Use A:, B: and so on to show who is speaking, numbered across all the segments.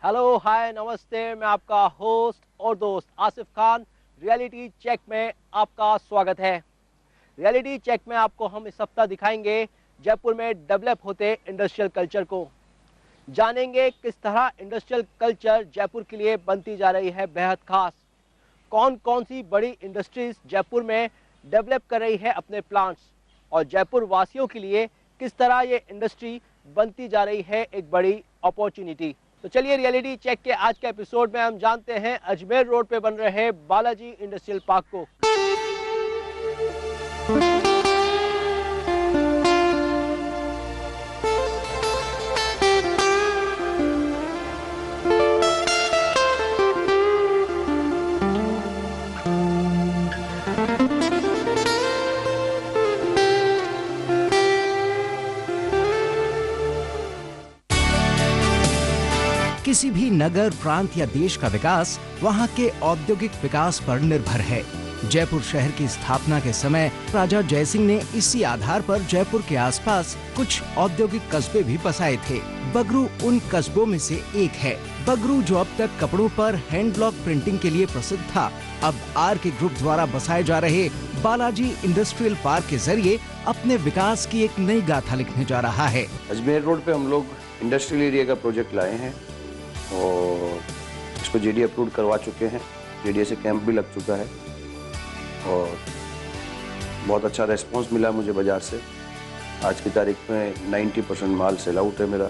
A: Hello hi नमस्ते, मैं आपका होस्ट और दोस्त आसिफ खान। रियलिटी चेक में आपका स्वागत है। रियलिटी चेक में आपको हम इस सप्ताह दिखाएंगे जयपुर में डेवलप होते इंडस्ट्रियल कल्चर को। जानेंगे किस तरह इंडस्ट्रियल कल्चर जयपुर के लिए बनती जा रही है बेहद खास। कौन कौन सी बड़ी इंडस्ट्रीज जयपुर में डेवलप कर रही है अपने प्लांट्स, और जयपुर वासियों के लिए किस तरह ये इंडस्ट्री बनती जा रही है एक बड़ी अपॉर्चुनिटी। तो चलिए रियलिटी चेक के आज के एपिसोड में हम जानते हैं अजमेर रोड पे बन रहे बालाजी इंडस्ट्रियल पार्क को।
B: किसी भी नगर, प्रांत या देश का विकास वहाँ के औद्योगिक विकास पर निर्भर है। जयपुर शहर की स्थापना के समय राजा जयसिंह ने इसी आधार पर जयपुर के आसपास कुछ औद्योगिक कस्बे भी बसाए थे। बगरू उन कस्बों में से एक है। बगरू, जो अब तक कपड़ों पर हैंड ब्लॉक प्रिंटिंग के लिए प्रसिद्ध था, अब आर के ग्रुप द्वारा बसाए जा रहे बालाजी इंडस्ट्रियल पार्क के जरिए अपने विकास की एक नई गाथा लिखने जा रहा है।
C: अजमेर रोड पे हम लोग इंडस्ट्रियल एरिया का प्रोजेक्ट लाए हैं और इसको जेडी अप्रूव करवा चुके हैं। जेडी से कैंप भी लग चुका है और बहुत अच्छा रेस्पॉन्स मिला मुझे बाजार से। आज की तारीख में 90% माल सेल आउट है मेरा।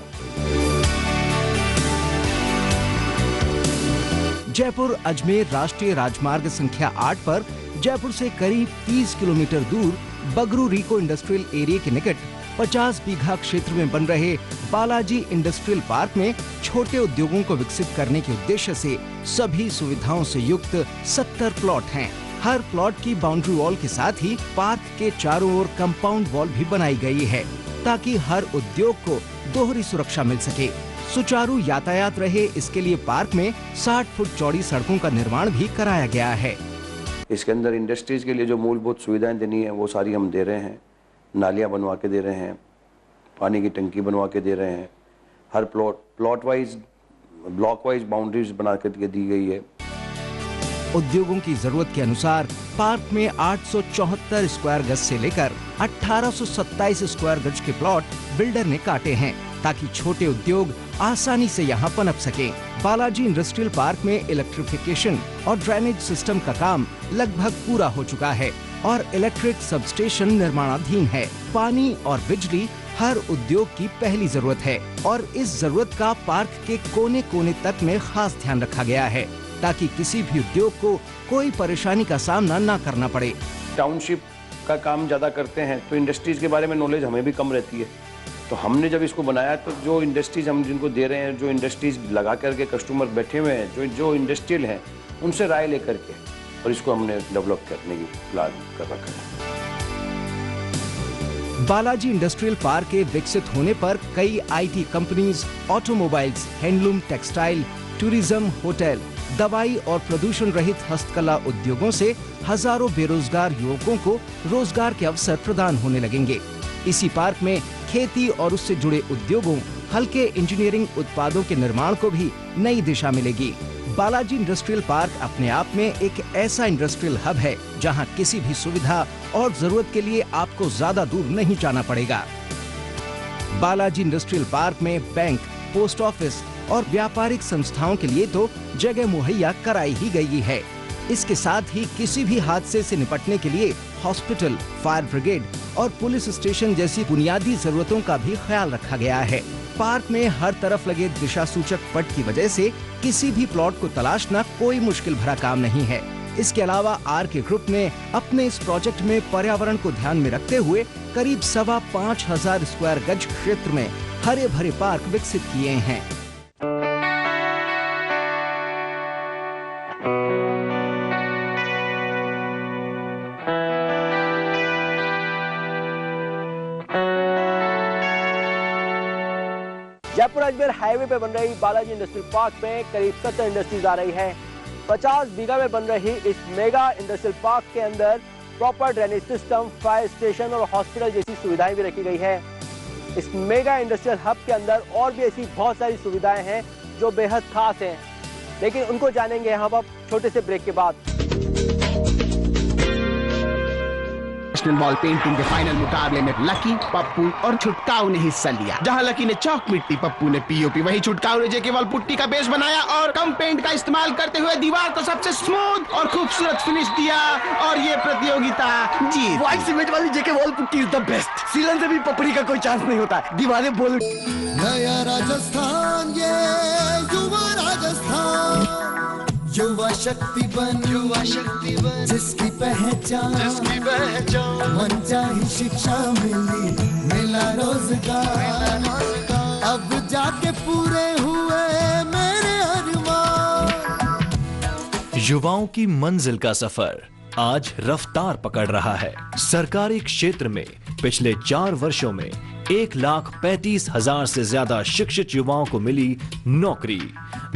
B: जयपुर अजमेर राष्ट्रीय राजमार्ग संख्या 8 पर जयपुर से करीब 30 किलोमीटर दूर बगरू रिको इंडस्ट्रियल एरिया के निकट 50 बीघा क्षेत्र में बन रहे बालाजी इंडस्ट्रियल पार्क में छोटे उद्योगों को विकसित करने के उद्देश्य से सभी सुविधाओं से युक्त 70 प्लॉट हैं। हर प्लॉट की बाउंड्री वॉल के साथ ही पार्क के चारों ओर कंपाउंड वॉल भी बनाई गई है, ताकि हर उद्योग को दोहरी सुरक्षा मिल सके। सुचारू यातायात रहे, इसके लिए पार्क में 60 फुट चौड़ी सड़कों का निर्माण भी कराया गया है।
C: इसके अंदर इंडस्ट्रीज के लिए जो मूलभूत सुविधाएं देनी है वो सारी हम दे रहे हैं। नालियां बनवा के दे रहे हैं, पानी की टंकी बनवा के दे रहे हैं। हर plot wise, block wise boundaries बना के दी गई है।
B: उद्योगों की जरूरत के अनुसार पार्क में 874 स्क्वायर गज से लेकर 1827 स्क्वायर गज के प्लॉट बिल्डर ने काटे हैं, ताकि छोटे उद्योग आसानी से यहाँ पनप सके। बालाजी इंडस्ट्रियल पार्क में इलेक्ट्रिफिकेशन और ड्रेनेज सिस्टम का काम लगभग पूरा हो चुका है और इलेक्ट्रिक सबस्टेशन निर्माणाधीन है। पानी और बिजली हर उद्योग की पहली जरूरत है और इस जरूरत का पार्क के कोने कोने तक में खास ध्यान रखा गया है, ताकि किसी भी उद्योग को कोई परेशानी का सामना न करना पड़े।
C: टाउनशिप का काम ज्यादा करते हैं तो इंडस्ट्रीज के बारे में नॉलेज हमें भी कम रहती है। तो हमने जब इसको बनाया तो जो इंडस्ट्रीज हम जिनको दे रहे हैं, जो इंडस्ट्रीज लगा करके कस्टमर बैठे हुए हैं, जो इंडस्ट्रियल हैं, उनसे राय लेकर के और इसको हमने डेवलप करने की प्लान कर रखा है।
B: बालाजी इंडस्ट्रियल पार्क के विकसित होने पर कई IT companies, automobiles, handloom, textile, tourism, hotel, दवाई और प्रदूषण रहित हस्तकला उद्योगों से हजारों बेरोजगार युवकों को रोजगार के अवसर प्रदान होने लगेंगे। इसी पार्क में खेती और उससे जुड़े उद्योगों, हल्के इंजीनियरिंग उत्पादों के निर्माण को भी नई दिशा मिलेगी। बालाजी इंडस्ट्रियल पार्क अपने आप में एक ऐसा इंडस्ट्रियल हब है जहां किसी भी सुविधा और जरूरत के लिए आपको ज्यादा दूर नहीं जाना पड़ेगा। बालाजी इंडस्ट्रियल पार्क में बैंक, पोस्ट ऑफिस और व्यापारिक संस्थाओं के लिए तो जगह मुहैया कराई ही गई है। इसके साथ ही किसी भी हादसे से निपटने के लिए हॉस्पिटल, फायर ब्रिगेड और पुलिस स्टेशन जैसी बुनियादी जरूरतों का भी ख्याल रखा गया है। पार्क में हर तरफ लगे दिशा सूचक पट की वजह से किसी भी प्लॉट को तलाशना कोई मुश्किल भरा काम नहीं है। इसके अलावा आर के ग्रुप ने अपने इस प्रोजेक्ट में पर्यावरण को ध्यान में रखते हुए करीब 5,500 स्क्वायर गज क्षेत्र में हरे भरे पार्क विकसित किए हैं।
A: जयपुर अजमेर हाईवे पे बन रही बालाजी इंडस्ट्रियल पार्क में करीब 70 इंडस्ट्रीज आ रही है। 50 बीघा में बन रही इस मेगा इंडस्ट्रियल पार्क के अंदर proper drainage system, fire station और हॉस्पिटल जैसी सुविधाएं भी रखी गई है। इस मेगा इंडस्ट्रियल हब के अंदर और भी ऐसी बहुत सारी सुविधाएं हैं जो बेहद खास हैं, लेकिन उनको जानेंगे हम अब छोटे से ब्रेक के बाद।
D: नेशनल बॉल पेंटिंग के फाइनल मुकाबले में लकी, पप्पू और छुटकाऊ ने हिस्सा लिया। जहां लकी ने चौक मिट्टी, पप्पू ने पीओपी, वहीं छुटकाऊ ने जेके बॉल पुट्टी का बेस बनाया और कम पेंट का इस्तेमाल करते हुए दीवार को सबसे स्मूथ और खूबसूरत फिनिश दिया और ये प्रतियोगिता जीत।
E: व्हाइट सीमेंट वाली JK wall putty is the best. सीलन से भी पपड़ी का कोई चांस नहीं होता। दीवारें बोल।
F: नया राजस्थान, ये युवा राजस्थान, युवा शक्ति बन, जिसकी पहचान मन चाही शिक्षा मिली, मिला रोजगार, अब जाके पूरे हुए मेरे अरमान।
G: युवाओं की मंजिल का सफर आज रफ्तार पकड़ रहा है। सरकारी क्षेत्र में पिछले 4 वर्षों में 1,35,000 से ज्यादा शिक्षित युवाओं को मिली नौकरी।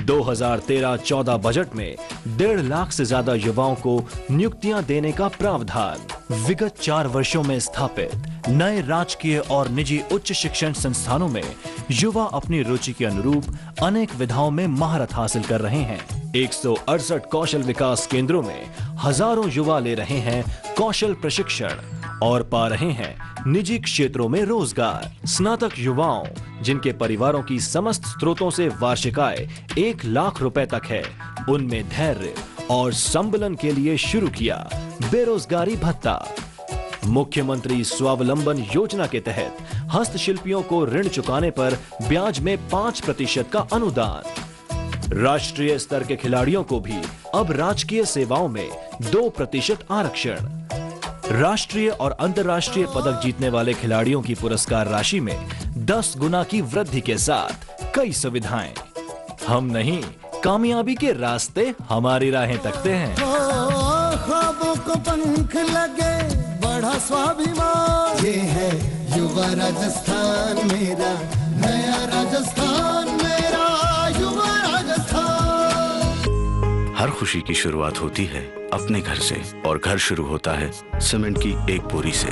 G: 2013-14 बजट में 1.5 लाख से ज्यादा युवाओं को नियुक्तियां देने का प्रावधान। विगत 4 वर्षों में स्थापित नए राजकीय और निजी उच्च शिक्षण संस्थानों में युवा अपनी रुचि के अनुरूप अनेक विधाओं में महारत हासिल कर रहे हैं। 168 कौशल विकास केंद्रों में हजारों युवा ले रहे हैं कौशल प्रशिक्षण और पा रहे हैं निजी क्षेत्रों में रोजगार। स्नातक युवाओं जिनके परिवारों की समस्त स्रोतों से वार्षिक आय 1 लाख रुपए तक है, उनमें धैर्य और संबलन के लिए शुरू किया बेरोजगारी भत्ता। मुख्यमंत्री स्वावलंबन योजना के तहत हस्तशिल्पियों को ऋण चुकाने पर ब्याज में 5% का अनुदान। राष्ट्रीय स्तर के खिलाड़ियों को भी अब राजकीय सेवाओं में 2% आरक्षण। राष्ट्रीय और अंतर्राष्ट्रीय पदक जीतने वाले खिलाड़ियों की पुरस्कार राशि में 10 गुना की वृद्धि के साथ कई सुविधाएं। हम नहीं, कामयाबी के रास्ते हमारी राहें तकते हैं।
F: ख्वाबों को पंख लगे, बढ़ा स्वाभिमान, ये है युवा राजस्थान मेरा, नया राजस्थान मेरा, युवा राजस्थान।
H: हर खुशी की शुरुआत होती है अपने घर से और घर शुरू होता है सीमेंट की एक बोरी से।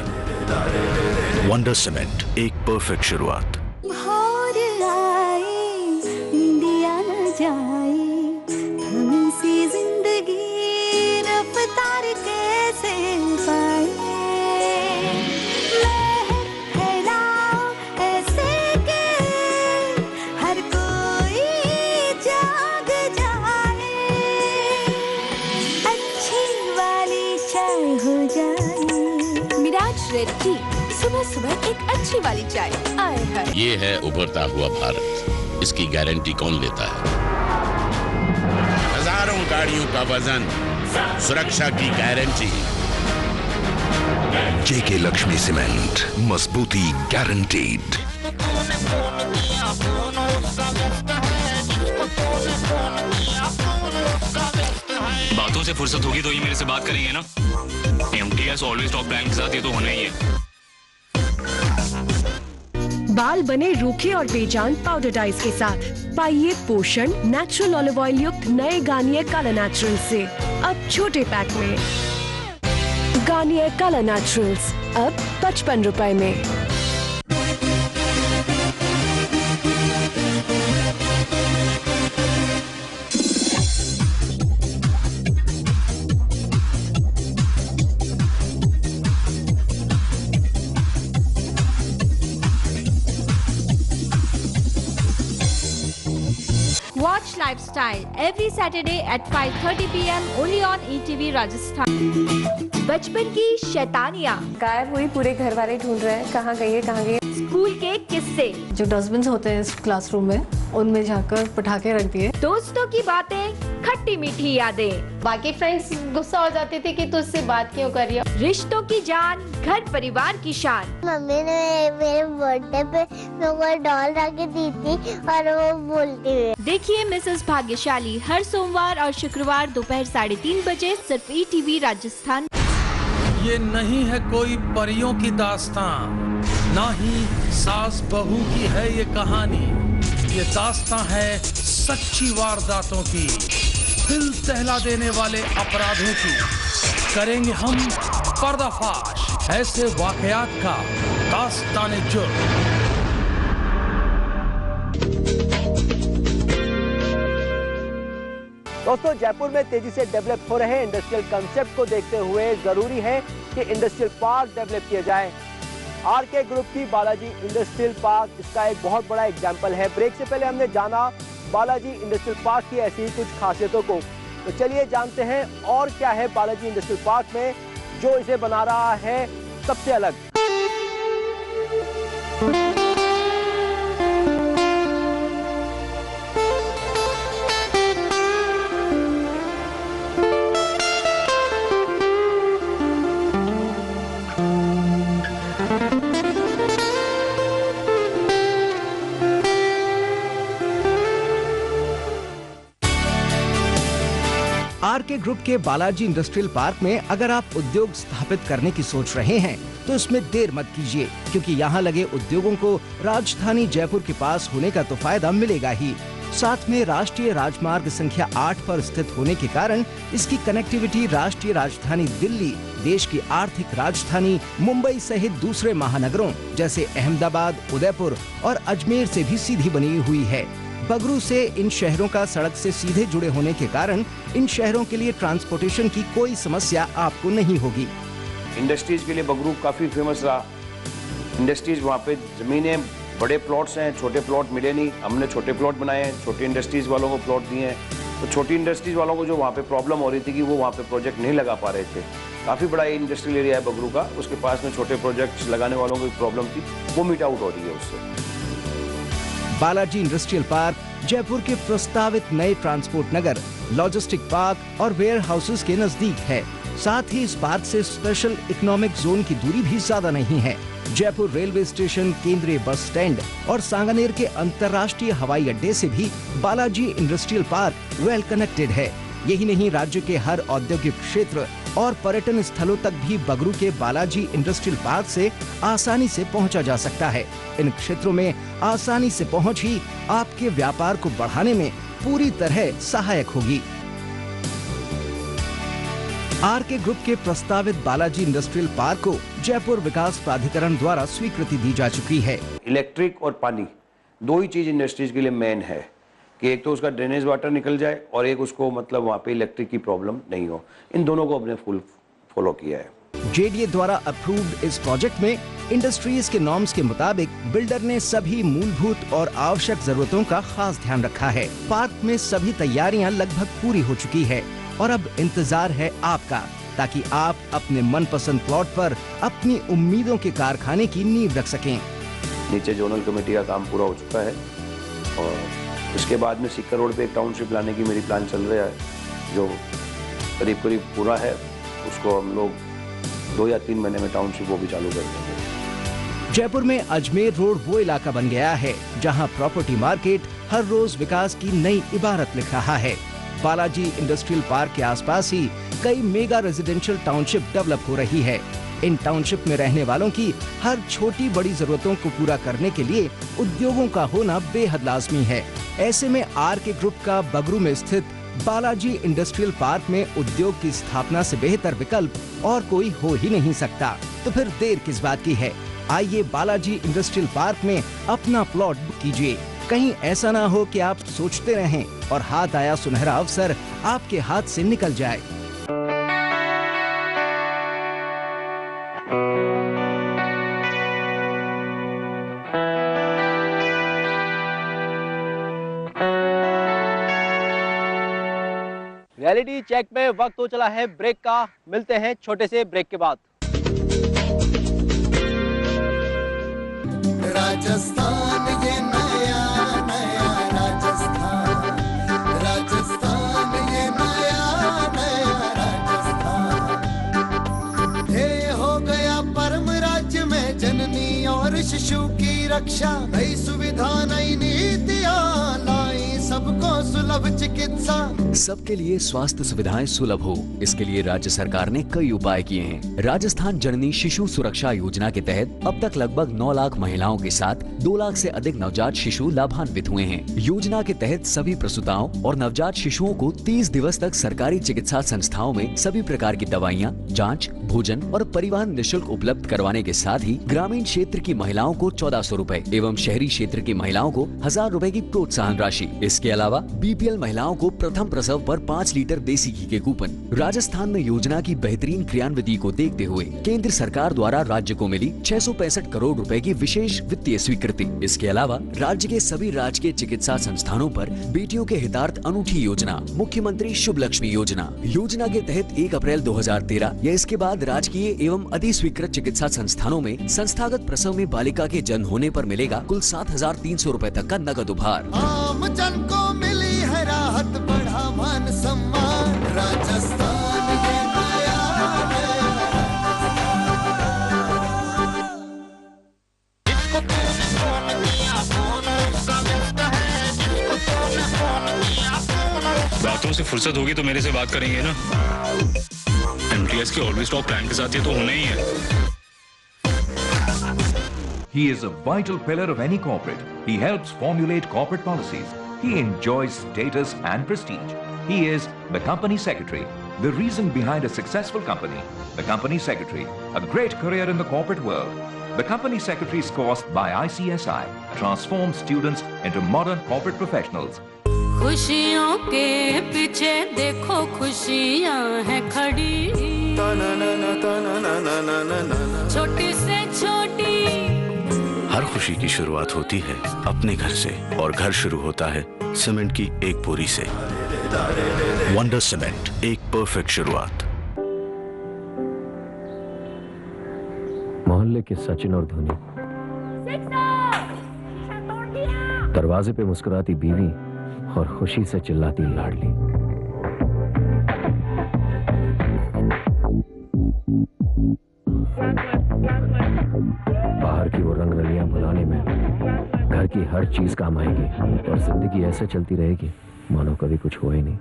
H: वंडर सीमेंट, एक परफेक्ट शुरुआत।
I: इंडिया न जाए, थमी सी जिंदगी रफ्तार कैसे पाए, लहर फैलाओ ऐसे के हर कोई जाग जाए, अच्छी वाली चाय हो जाए। मिराज रेड टी, सुबह सुबह एक अच्छी वाली चाय आए है।
J: ये है उभरता हुआ भारत, इसकी गारंटी कौन लेता है? हजारों गाड़ियों का वजन, सुरक्षा की गारंटी।
H: जेके लक्ष्मी सीमेंट, मजबूती गारंटीड।
K: बातों से फुर्सत होगी तो ये मेरे से बात करेंगे ना। MTS ऑलवेज टॉप ब्रांड के साथ ये तो होना ही है।
L: बाल बने रूखे और बेजान पाउडर डाइज के साथ पाइए पोषण नेचुरल ऑलिव ऑयल युक्त नए गार्नियर कलर नेचुरल से, अब छोटे पैक में। गार्नियर कलर नेचुरल्स अब 55 रुपए में।
I: Watch Lifestyle every Saturday at 5:30 p.m. only on ETV Rajasthan। बचपन की शैतानियाँ
M: गायब हुई, पूरे घर वाले ढूंढ रहे हैं कहाँ गई है कहाँ गई है।
I: स्कूल के किस्से,
M: जो डस्टबिन होते हैं इस क्लासरूम में, उनमें जाकर पटाखे रख दिए।
I: दोस्तों की बातें, खट्टी मीठी यादें।
M: बाकी फ्रेंड्स गुस्सा हो जाते थे कि तू इससे बात क्यों कर रही है।
I: रिश्तों की जान, घर परिवार की शान।
N: मम्मी ने मेरे बर्थडे पे मेरे को डॉल ला के दी थी और वो बोलती है।
I: देखिए मिसेस भाग्यशाली हर सोमवार और शुक्रवार दोपहर 3:30 बजे सिर्फ ETV राजस्थान।
O: ये नहीं है कोई परियों की दास्तां, ना ही सास बहू की है ये कहानी। ये दास्तां है सच्ची वारदातों की, दिल दहला देने वाले अपराधों की। करेंगे हम पर्दाफाश ऐसे वाकयात का, दास्ताने जुर्म।
A: दोस्तों, जयपुर में तेजी से डेवलप हो रहे इंडस्ट्रियल कंसेप्ट को देखते हुए जरूरी है कि इंडस्ट्रियल पार्क डेवलप किया जाए। आरके ग्रुप की बालाजी इंडस्ट्रियल पार्क इसका एक बहुत बड़ा एग्जाम्पल है। ब्रेक से पहले हमने जाना बालाजी इंडस्ट्रियल पार्क की ऐसी ही कुछ खासियतों को, तो चलिए जानते हैं और क्या है बालाजी इंडस्ट्रियल पार्क में जो इसे बना रहा है सबसे अलग।
B: आरके ग्रुप के बालाजी इंडस्ट्रियल पार्क में अगर आप उद्योग स्थापित करने की सोच रहे हैं तो इसमें देर मत कीजिए, क्योंकि यहाँ लगे उद्योगों को राजधानी जयपुर के पास होने का तो फायदा मिलेगा ही, साथ में राष्ट्रीय राजमार्ग संख्या 8 पर स्थित होने के कारण इसकी कनेक्टिविटी राष्ट्रीय राजधानी दिल्ली, देश की आर्थिक राजधानी मुंबई सहित दूसरे महानगरों जैसे अहमदाबाद, उदयपुर और अजमेर से भी सीधी बनी हुई है। बगरू से इन शहरों का सड़क से सीधे जुड़े होने के कारण इन शहरों के लिए ट्रांसपोर्टेशन की कोई समस्या आपको नहीं होगी।
C: इंडस्ट्रीज के लिए बगरू काफ़ी फेमस रहा। इंडस्ट्रीज वहाँ पे ज़मीनें, बड़े प्लॉट्स हैं, छोटे प्लॉट मिले नहीं, हमने छोटे प्लॉट बनाए हैं, छोटी इंडस्ट्रीज वालों को प्लॉट दिए हैं। तो छोटी इंडस्ट्रीज वालों को जो वहाँ पे प्रॉब्लम हो रही थी कि वो वहाँ पे प्रोजेक्ट नहीं लगा पा रहे थे। काफ़ी बड़ा इंडस्ट्रियल एरिया है बगरू का, उसके पास में छोटे प्रोजेक्ट्स लगाने वालों को प्रॉब्लम थी, वो मीट आउट हो रही है उससे।
B: बालाजी इंडस्ट्रियल पार्क जयपुर के प्रस्तावित नए ट्रांसपोर्ट नगर, लॉजिस्टिक पार्क और वेयर हाउसेस के नजदीक है। साथ ही इस पार्क से स्पेशल इकोनॉमिक जोन की दूरी भी ज्यादा नहीं है। जयपुर रेलवे स्टेशन, केंद्रीय बस स्टैंड और सांगानेर के अंतर्राष्ट्रीय हवाई अड्डे से भी Balaji industrial park well connected है। यही नहीं, राज्य के हर औद्योगिक क्षेत्र और पर्यटन स्थलों तक भी बगरू के बालाजी इंडस्ट्रियल पार्क से आसानी से पहुंचा जा सकता है। इन क्षेत्रों में आसानी से पहुंच ही आपके व्यापार को बढ़ाने में पूरी तरह सहायक होगी। आरके ग्रुप के प्रस्तावित बालाजी इंडस्ट्रियल पार्क को जयपुर विकास प्राधिकरण द्वारा स्वीकृति दी जा चुकी है।
C: इलेक्ट्रिक और पानी, दो ही चीज इंडस्ट्रीज के लिए मेन है कि एक तो उसका ड्रेनेज वाटर निकल जाए और एक उसको मतलब वहाँ पे इलेक्ट्रिक की प्रॉब्लम नहीं हो। इन दोनों को हमने फुल फॉलो किया है।
B: जेडीए द्वारा अप्रूव्ड इस प्रोजेक्ट में इंडस्ट्रीज के नॉर्म्स के मुताबिक बिल्डर ने सभी मूलभूत और आवश्यक जरूरतों का खास ध्यान रखा है। पार्क में सभी तैयारियां लगभग पूरी हो चुकी है और अब इंतजार है आपका, ताकि आप अपने मनपसंद प्लॉट पर अपनी उम्मीदों के कारखाने की नींव रख सकें।
C: नीचे जोनल कमेटी का काम पूरा हो चुका है और उसके बाद में सिक्कर रोड पे एक टाउनशिप लाने की मेरी प्लान चल रहा है, जो करीब करीब पूरा है। उसको हम लोग 2 या 3 महीने में टाउनशिप वो भी चालू कर देंगे।
B: जयपुर में अजमेर रोड वो इलाका बन गया है जहां प्रॉपर्टी मार्केट हर रोज विकास की नई इबारत लिख रहा है। बालाजी इंडस्ट्रियल पार्क के आसपास ही कई मेगा रेजिडेंशियल टाउनशिप डेवलप हो रही है। इन टाउनशिप में रहने वालों की हर छोटी बड़ी जरूरतों को पूरा करने के लिए उद्योगों का होना बेहद लाजमी है। ऐसे में आरके ग्रुप का बगरू में स्थित बालाजी इंडस्ट्रियल पार्क में उद्योग की स्थापना से बेहतर विकल्प और कोई हो ही नहीं सकता। तो फिर देर किस बात की है? आइए बालाजी इंडस्ट्रियल पार्क में अपना प्लॉट बुक कीजिए। कहीं ऐसा ना हो कि आप सोचते रहें और हाथ आया सुनहरा अवसर आपके हाथ से निकल जाए।
A: रियलिटी चेक में वक्त हो चला है ब्रेक का। मिलते हैं छोटे से ब्रेक के बाद।
F: राजस्थान ये नया नया राजस्थान, राजस्थान ये नया नया राजस्थान। ये हो गया परम राज्य में जननी और शिशु की रक्षा, नई सुविधा नई नीतियां लाई सबको सुलभ चिकित्सा।
P: सबके लिए स्वास्थ्य सुविधाएं सुलभ हो, इसके लिए राज्य सरकार ने कई उपाय किए हैं। राजस्थान जननी शिशु सुरक्षा योजना के तहत अब तक लगभग 9 लाख महिलाओं के साथ 2 लाख से अधिक नवजात शिशु लाभान्वित हुए हैं। योजना के तहत सभी प्रसूताओं और नवजात शिशुओं को 30 दिवस तक सरकारी चिकित्सा संस्थाओं में सभी प्रकार की दवाइयाँ, जाँच, भोजन और परिवहन निःशुल्क उपलब्ध करवाने के साथ ही ग्रामीण क्षेत्र की महिलाओं को 1400 रूपए एवं शहरी क्षेत्र की महिलाओं को 1000 रूपए की प्रोत्साहन राशि। इस इसके अलावा बीपीएल महिलाओं को प्रथम प्रसव पर 5 लीटर देसी घी के कूपन। राजस्थान में योजना की बेहतरीन क्रियान्विति को देखते हुए केंद्र सरकार द्वारा राज्य को मिली 665 करोड़ रुपए की विशेष वित्तीय स्वीकृति। इसके अलावा राज्य के सभी राजकीय चिकित्सा संस्थानों पर बेटियों के हितार्थ अनूठी योजना मुख्यमंत्री शुभ लक्ष्मी योजना। योजना के तहत 1 अप्रैल 2013 या इसके बाद राजकीय एवं अधिस्वीकृत चिकित्सा संस्थानों में संस्थागत प्रसव में बालिका के जन्म होने पर मिलेगा कुल 7,300 रुपए तक का नकद उपहार।
F: आम जन को मिली है राहत, बढ़ा मान सम्मान। राजस्थान ये नया
K: बातों से फुर्सत होगी तो मेरे से बात करेंगे ना। एमटीएस के ऑलवेज टॉप प्लान के साथ ये तो होना ही है।
Q: He is a vital pillar of any corporate. He helps formulate corporate policies. He enjoys status and prestige. He is the company secretary. The reason behind a successful company. The company secretary. A great career in the corporate world. The company secretary's course by ICSI transforms students into modern corporate professionals.
R: खुशियों के पीछे देखो खुशियाँ हैं खड़ी, छोटी से छोटी।
H: हर खुशी की शुरुआत होती है अपने घर से और घर शुरू होता है सीमेंट की एक बोरी से। वंडर सीमेंट, एक परफेक्ट शुरुआत।
S: मोहल्ले के सचिन और धोनी, दरवाजे पे मुस्कुराती बीवी और खुशी से चिल्लाती लाडली। बाहर की वो रंग रलियां भुलाने में घर की हर चीज काम आएगी और जिंदगी ऐसे चलती रहेगी मानो कभी कुछ हुआ ही नहीं।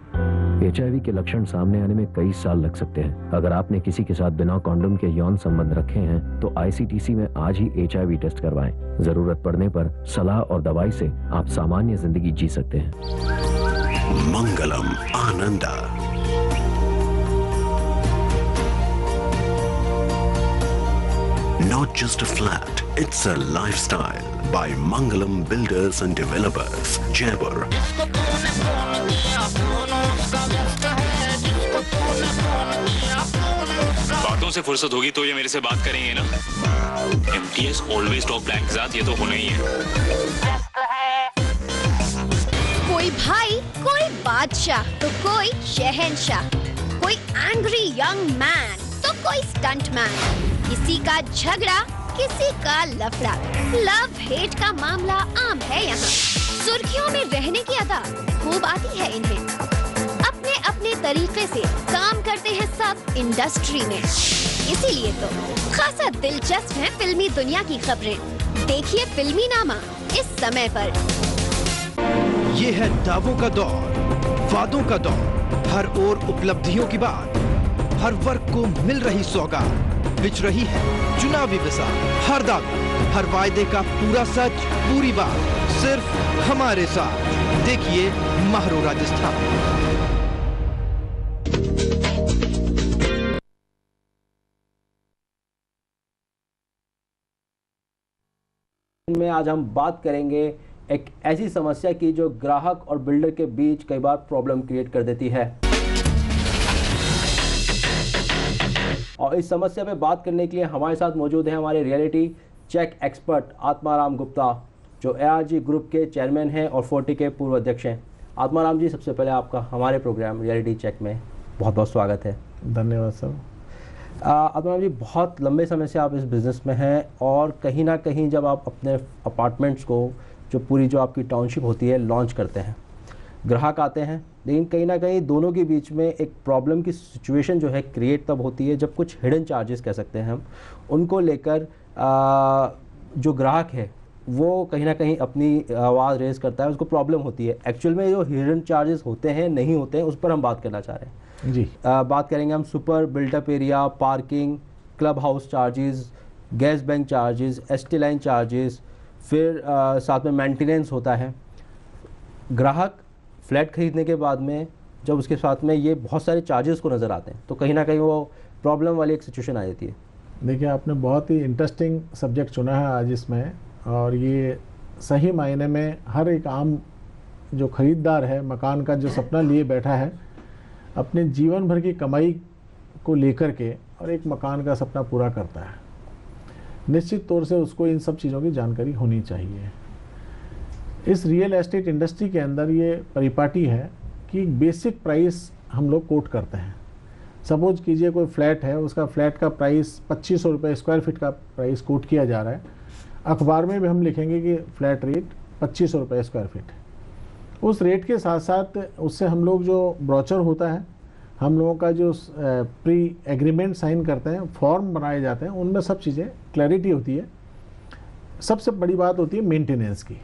S: HIV के लक्षण सामने आने में कई साल लग सकते हैं। अगर आपने किसी के साथ बिना कॉन्डोम के यौन संबंध रखे हैं तो ICTC में आज ही HIV टेस्ट करवाएं। जरूरत पड़ने पर सलाह और दवाई से आप सामान्य जिंदगी जी सकते हैं।
H: मंगलम Ananda, not just a flat, it's a lifestyle by Mangalam Builders and Developers, Jaipur.
K: बातों से फुर्सत होगी तो ये मेरे से बात करेंगे ना। एमटीएस ऑलवेज टॉप प्लान के साथ ये तो होना ही है।
T: कोई भाई, कोई बादशाह तो कोई शहंशाह, कोई एंग्री यंग मैन तो कोई स्टंट मैन। किसी का झगड़ा, किसी का लफड़ा, लव हेट का मामला आम है यहाँ। सुर्खियों में रहने की अदा खूब आती है इन्हें। अपने अपने तरीके से काम करते हैं सब इंडस्ट्री में। इसीलिए तो खासा दिलचस्प है फिल्मी दुनिया की खबरें। देखिए फिल्मी नामा इस समय पर।
B: ये है दावों का दौर, वादों का दौर, हर ओर उपलब्धियों की बात, हर वर्ग को मिल रही सौगात, बिछ रही है चुनावी विसार, हर दावे, हर वायदे का पूरा सच, पूरी बात सिर्फ हमारे साथ। देखिए महरो राजस्थान।
A: में आज हम बात करेंगे एक ऐसी समस्या की जो ग्राहक और बिल्डर के बीच कई बार प्रॉब्लम क्रिएट कर देती है। और इस समस्या पे बात करने के लिए हमारे साथ मौजूद हैं हमारे reality check expert Atmaram Gupta, जो ARG ग्रुप के चेयरमैन हैं और 40 के पूर्व अध्यक्ष हैं। आत्माराम जी, सबसे पहले आपका हमारे प्रोग्राम रियलिटी चेक में बहुत बहुत स्वागत है।
U: धन्यवाद सर।
A: आत्माराम जी, बहुत लंबे समय से आप इस बिज़नेस में हैं और कहीं ना कहीं जब आप अपने अपार्टमेंट्स को, जो पूरी जो आपकी टाउनशिप होती है, लॉन्च करते हैं, ग्राहक आते हैं, लेकिन कहीं ना कहीं दोनों के बीच में एक प्रॉब्लम की सिचुएशन जो है क्रिएट तब होती है जब कुछ हिडन चार्जेस कह सकते हैं हम उनको लेकर जो ग्राहक है वो कहीं ना कहीं अपनी आवाज़ रेज करता है, उसको प्रॉब्लम होती है। एक्चुअल में जो हिडन चार्जेस होते हैं नहीं होते हैं, उस पर हम बात करना चाह रहे हैं
U: जी।
A: बात करेंगे हम super built up area, parking, club house charges, gas bank charges, ST line charges, फिर साथ में मेंटेनेंस होता है। ग्राहक फ्लैट खरीदने के बाद में जब उसके साथ में ये बहुत सारे चार्जेस को नज़र आते हैं तो कहीं ना कहीं वो प्रॉब्लम वाली एक सिचुएशन आ जाती है।
U: देखिए, आपने बहुत ही इंटरेस्टिंग सब्जेक्ट चुना है आज इसमें, और ये सही मायने में हर एक आम जो खरीदार है मकान का जो सपना लिए बैठा है अपने जीवन भर की कमाई को लेकर के और एक मकान का सपना पूरा करता है, निश्चित तौर से उसको इन सब चीज़ों की जानकारी होनी चाहिए। इस रियल एस्टेट इंडस्ट्री के अंदर ये परिपाटी है कि बेसिक प्राइस हम लोग कोट करते हैं। सपोज कीजिए कोई फ्लैट है, उसका फ्लैट का प्राइस 2500 रुपये स्क्वायर फीट का प्राइस कोट किया जा रहा है, अखबार में भी हम लिखेंगे कि फ्लैट रेट 2500 रुपये स्क्वायर फीट। उस रेट के साथ साथ उससे हम लोग जो ब्रोचर होता है, हम लोगों का जो प्री एग्रीमेंट साइन करते हैं, फॉर्म बनाए जाते हैं, उनमें सब चीज़ें क्लैरिटी होती है। सबसे बड़ी बात होती है मेंटेनेंस की।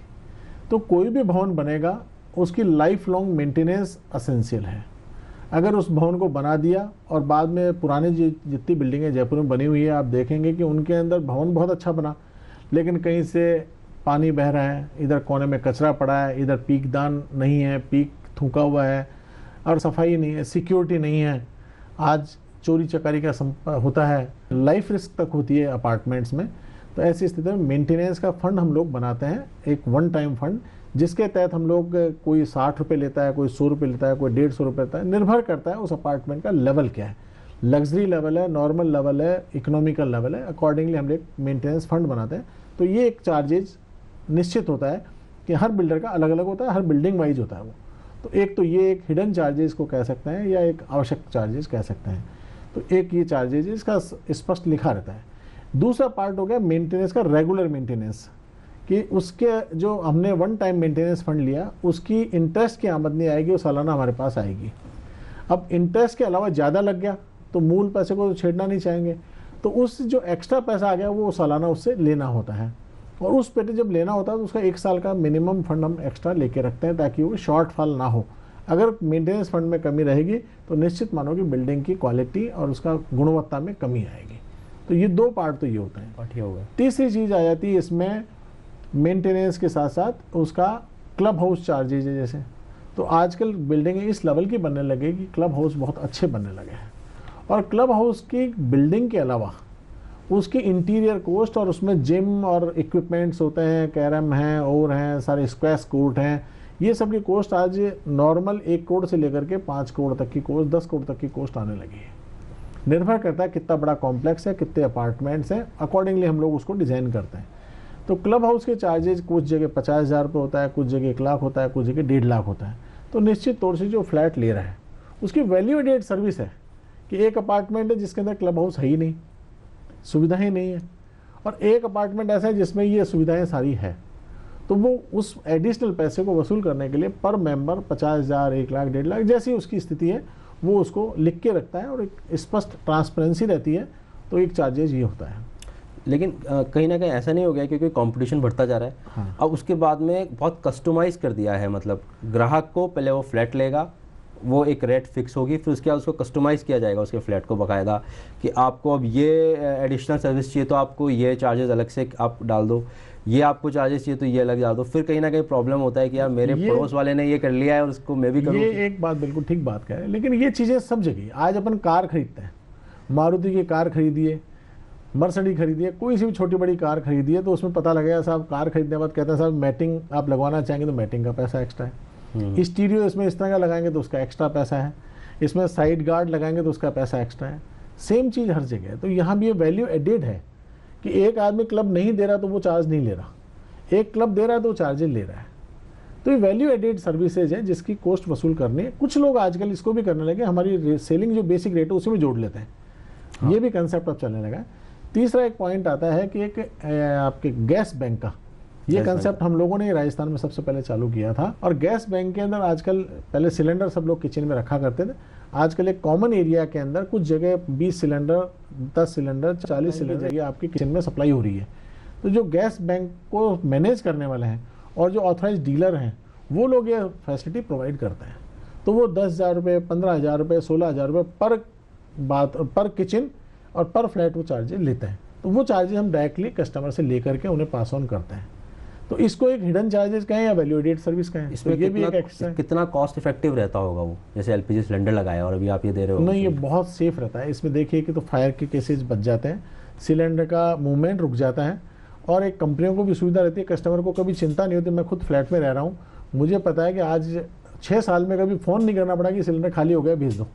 U: तो कोई भी भवन बनेगा उसकी लाइफ लॉन्ग मेंटेनेंस असेंशियल है। अगर उस भवन को बना दिया और बाद में पुरानी जितनी बिल्डिंगें जयपुर में बनी हुई है आप देखेंगे कि उनके अंदर भवन बहुत अच्छा बना, लेकिन कहीं से पानी बह रहा है, इधर कोने में कचरा पड़ा है, इधर पीक दान नहीं है, पीक थूका हुआ है और सफाई नहीं है, सिक्योरिटी नहीं है। आज चोरी चकारी का होता है, लाइफ रिस्क तक होती है अपार्टमेंट्स में। तो ऐसी स्थिति में मेंटेनेंस का फंड हम लोग बनाते हैं, एक वन टाइम फंड, जिसके तहत हम लोग कोई 60 रुपये लेता है, कोई 100 रुपये लेता है, कोई 150 रुपये लेता है, निर्भर करता है उस अपार्टमेंट का लेवल क्या है, लग्जरी लेवल है, नॉर्मल लेवल है, इकोनॉमिकल लेवल है, अकॉर्डिंगली हम लोग मेंटेनेंस फंड बनाते हैं। तो ये एक चार्जेज निश्चित होता है कि हर बिल्डर का अलग अलग होता है, हर बिल्डिंग वाइज होता है वो। तो एक तो ये एक हिडन चार्जेस को कह सकते हैं या एक आवश्यक चार्जेस कह सकते हैं। तो एक ये चार्जेज इसका स्पष्ट लिखा रहता है। दूसरा पार्ट हो गया मेंटेनेंस का, रेगुलर मेंटेनेंस, कि उसके जो हमने वन टाइम मेंटेनेंस फंड लिया उसकी इंटरेस्ट की आमदनी आएगी, वो सालाना हमारे पास आएगी। अब इंटरेस्ट के अलावा ज़्यादा लग गया तो मूल पैसे को तो छेड़ना नहीं चाहेंगे, तो उस जो एक्स्ट्रा पैसा आ गया वो सालाना उससे लेना होता है। और उस पे जब लेना होता है तो उसका 1 साल का मिनिमम फंड हम एक्स्ट्रा लेके रखते हैं ताकि वो शॉर्टफॉल ना हो। अगर मेंटेनेंस फंड में कमी रहेगी तो निश्चित मानो कि बिल्डिंग की क्वालिटी और उसका गुणवत्ता में कमी आएगी। तो ये 2 पार्ट तो ये होते हैं। तीसरी चीज़ आ जाती है इसमें मेंटेनेंस के साथ साथ उसका क्लब हाउस चार्जेज है। जैसे तो आजकल बिल्डिंगें इस लेवल की बनने लगे कि क्लब हाउस बहुत अच्छे बनने लगे हैं, और क्लब हाउस की बिल्डिंग के अलावा उसकी इंटीरियर कॉस्ट और उसमें जिम और इक्विपमेंट्स होते हैं, कैरम हैं और हैं, सारे स्क्वैश कोर्ट हैं, ये सब की कॉस्ट आज नॉर्मल 1 करोड़ से लेकर के 5 करोड़ तक की कॉस्ट, 10 करोड़ तक की कॉस्ट आने लगी है। निर्भर करता है कितना बड़ा कॉम्प्लेक्स है, कितने अपार्टमेंट्स हैं, अकॉर्डिंगली हम लोग उसको डिज़ाइन करते हैं। तो क्लब हाउस के चार्जेज कुछ जगह 50,000 रुपये होता है, कुछ जगह 1 लाख होता है, कुछ जगह 1.5 लाख होता है। तो निश्चित तौर से जो फ्लैट ले रहा है उसकी वैल्यू एडेड सर्विस है कि एक अपार्टमेंट है जिसके अंदर क्लब हाउस है ही नहीं, सुविधाएं नहीं है, और एक अपार्टमेंट ऐसा है जिसमें ये सुविधाएं सारी है। तो वो उस एडिशनल पैसे को वसूल करने के लिए पर मेंबर 50,000, 1 लाख, 1.5 लाख जैसी उसकी स्थिति है वो उसको लिख के रखता है और एक स्पष्ट ट्रांसपेरेंसी रहती है। तो एक चार्जेज ये होता है।
D: लेकिन कहीं ना कहीं ऐसा नहीं हो गया क्योंकि कंपटीशन बढ़ता जा रहा है। हाँ। अब उसके बाद में बहुत कस्टमाइज़ कर दिया है, मतलब ग्राहक को पहले वो फ्लैट लेगा, वो एक रेट फिक्स होगी, फिर उसके बाद उसको कस्टमाइज़ किया जाएगा उसके फ्लैट को बाकायदा कि आपको अब ये एडिशनल सर्विस चाहिए तो आपको ये चार्जेस अलग से आप डाल दो, ये आपको चार्जेस चाहिए तो ये अलग डाल दो। फिर कहीं ना कहीं प्रॉब्लम होता है कि यार मेरे पड़ोस वाले ने ये कर लिया है और उसको मैं भी करूँ।
U: ये एक बात बिल्कुल ठीक बात कह रहे हैं, लेकिन ये चीज़ें सब जगह। आज अपन कार खरीदते हैं, मारुति की कार खरीदिए, मर्सिडीज खरीदिए, कोई सी भी छोटी बड़ी कार खरीदिए, तो उसमें पता लगेगा साहब कार खरीदने के बाद कहते हैं साहब मैटिंग आप लगवाना चाहेंगे तो मैटिंग का पैसा एक्स्ट्रा है, स्टीरियो इसमें इस तरह का लगाएंगे तो उसका एक्स्ट्रा पैसा है, इसमें साइड गार्ड लगाएंगे तो उसका पैसा एक्स्ट्रा है। सेम चीज़ हर जगह है। तो यहाँ भी ये वैल्यू एडेड है कि एक आदमी क्लब नहीं दे रहा तो वो चार्ज नहीं ले रहा, एक क्लब दे रहा है तो वो चार्जेज ले रहा है। तो ये वैल्यू एडेड सर्विसेज है जिसकी कॉस्ट वसूल करनी है। कुछ लोग आजकल इसको भी करने लगे, हमारी सेलिंग जो बेसिक रेट है उसी में जोड़ लेते हैं। हाँ। ये भी कंसेप्ट अब चलने लगा है। तीसरा एक पॉइंट आता है कि एक आपके गैस बैंक का, ये कंसेप्ट हम लोगों ने राजस्थान में सबसे पहले चालू किया था। और गैस बैंक के अंदर आजकल पहले सिलेंडर सब लोग किचन में रखा करते थे, आजकल एक कॉमन एरिया के अंदर कुछ जगह 20 सिलेंडर, 10 सिलेंडर, 40 सिलेंडर ये आपकी किचन में सप्लाई हो रही है। तो जो गैस बैंक को मैनेज करने वाले हैं और जो ऑथराइज डीलर हैं वो लोग ये फैसिलिटी प्रोवाइड करते हैं। तो वो 10,000 रुपये, 15,000 रुपये, 16,000 रुपये पर किचन और पर फ्लैट वो चार्जेस लेते हैं। तो वो चार्जेस हम डायरेक्टली कस्टमर से लेकर के उन्हें पास ऑन करते हैं। तो इसको एक हिडन चार्जेस कहें या वैल्यू एडेड सर्विस कहें,
D: इसमें
U: तो ये भी एक एक्स्ट्रा है।
D: कितना कॉस्ट इफेक्टिव रहता होगा वो, जैसे एलपीजी सिलेंडर लगाया और अभी आप ये दे रहे हो?
U: नहीं, ये बहुत सेफ रहता है। इसमें देखिए कि तो फायर के केसेस बच जाते हैं, सिलेंडर का मूवमेंट रुक जाता है और एक कंपनियों को भी सुविधा रहती है, कस्टमर को कभी चिंता नहीं होती। मैं खुद फ्लैट में रह रहा हूँ, मुझे पता है कि आज 6 साल में कभी फ़ोन नहीं करना पड़ा कि सिलेंडर खाली हो गया भेज दो।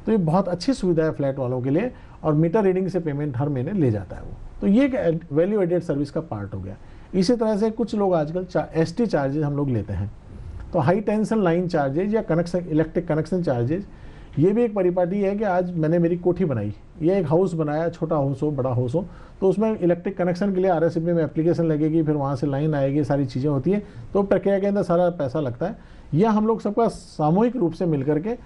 U: तो ये बहुत अच्छी सुविधा है फ्लैट वालों के लिए, और मीटर रीडिंग से पेमेंट हर महीने ले जाता है वो। तो ये एक वैल्यू एडेड सर्विस का पार्ट हो गया। इसी तरह से कुछ लोग आजकल ST चार्जेज हम लोग लेते हैं, तो हाई टेंशन लाइन चार्जेज या कनेक्शन इलेक्ट्रिक कनेक्शन चार्जेज, ये भी एक परिपाटी है कि आज मैंने मेरी कोठी बनाई या एक हाउस बनाया, छोटा हाउस हो बड़ा हाउस हो, तो उसमें इलेक्ट्रिक कनेक्शन के लिए RSCB में एप्लीकेशन लगेगी, फिर वहाँ से लाइन आएगी, सारी चीज़ें होती है, तो प्रक्रिया के अंदर सारा पैसा लगता है। या हम लोग सबका सामूहिक रूप से मिलकर के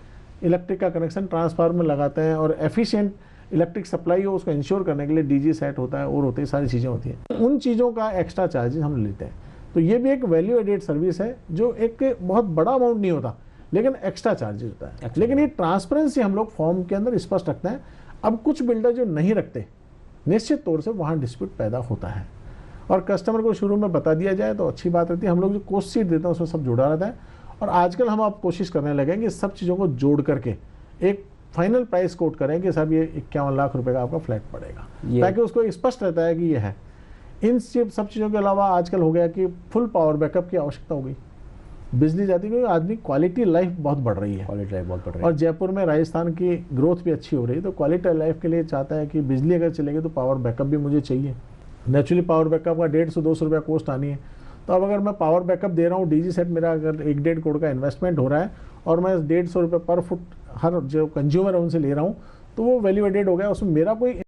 U: इलेक्ट्रिक का कनेक्शन ट्रांसफार्मर लगाते हैं, और एफिशिएंट इलेक्ट्रिक सप्लाई हो उसको इंश्योर करने के लिए DG सेट होता है और होते हैं, सारी चीज़ें होती हैं। उन चीज़ों का एक्स्ट्रा चार्जेस हम लेते हैं। तो ये भी एक वैल्यू एडेड सर्विस है, जो एक बहुत बड़ा अमाउंट नहीं होता लेकिन एक्स्ट्रा चार्जेस होता है। लेकिन ये ट्रांसपेरेंसी हम लोग फॉर्म के अंदर स्पष्ट रखते हैं। अब कुछ बिल्डर जो नहीं रखते, निश्चित तौर से वहाँ डिस्प्यूट पैदा होता है, और कस्टमर को शुरू में बता दिया जाए तो अच्छी बात रहती है। हम लोग जो कोस्ट शीट देते हैं उसमें सब जुड़ा रहता है, और आजकल हम आप कोशिश करने लगे कि सब चीज़ों को जोड़ करके एक फाइनल प्राइस कोट करें कि साहब ये 51 लाख रुपए का आपका फ्लैट पड़ेगा, ताकि उसको स्पष्ट रहता है कि ये है। इन सब चीज़ों के अलावा आजकल हो गया कि फुल पावर बैकअप की आवश्यकता हो गई। बिजली जाती है क्योंकि आदमी क्वालिटी लाइफ बहुत बढ़ रही है, और जयपुर में राजस्थान की ग्रोथ भी अच्छी हो रही है, तो क्वालिटी लाइफ के लिए चाहता है कि बिजली अगर चलेगी तो पावर बैकअप भी मुझे चाहिए। नेचुरली पावर बैकअप का 150-200 रुपया कॉस्ट आनी है, तो अब अगर मैं पावर बैकअप दे रहा हूँ, DG सेट मेरा अगर 1-1.5 करोड़ का इन्वेस्टमेंट हो रहा है, और मैं 150 रुपये पर फुट हर जो कंज्यूमर है उनसे ले रहा हूँ, तो वो वैल्यू एडेड हो गया, उसमें मेरा कोई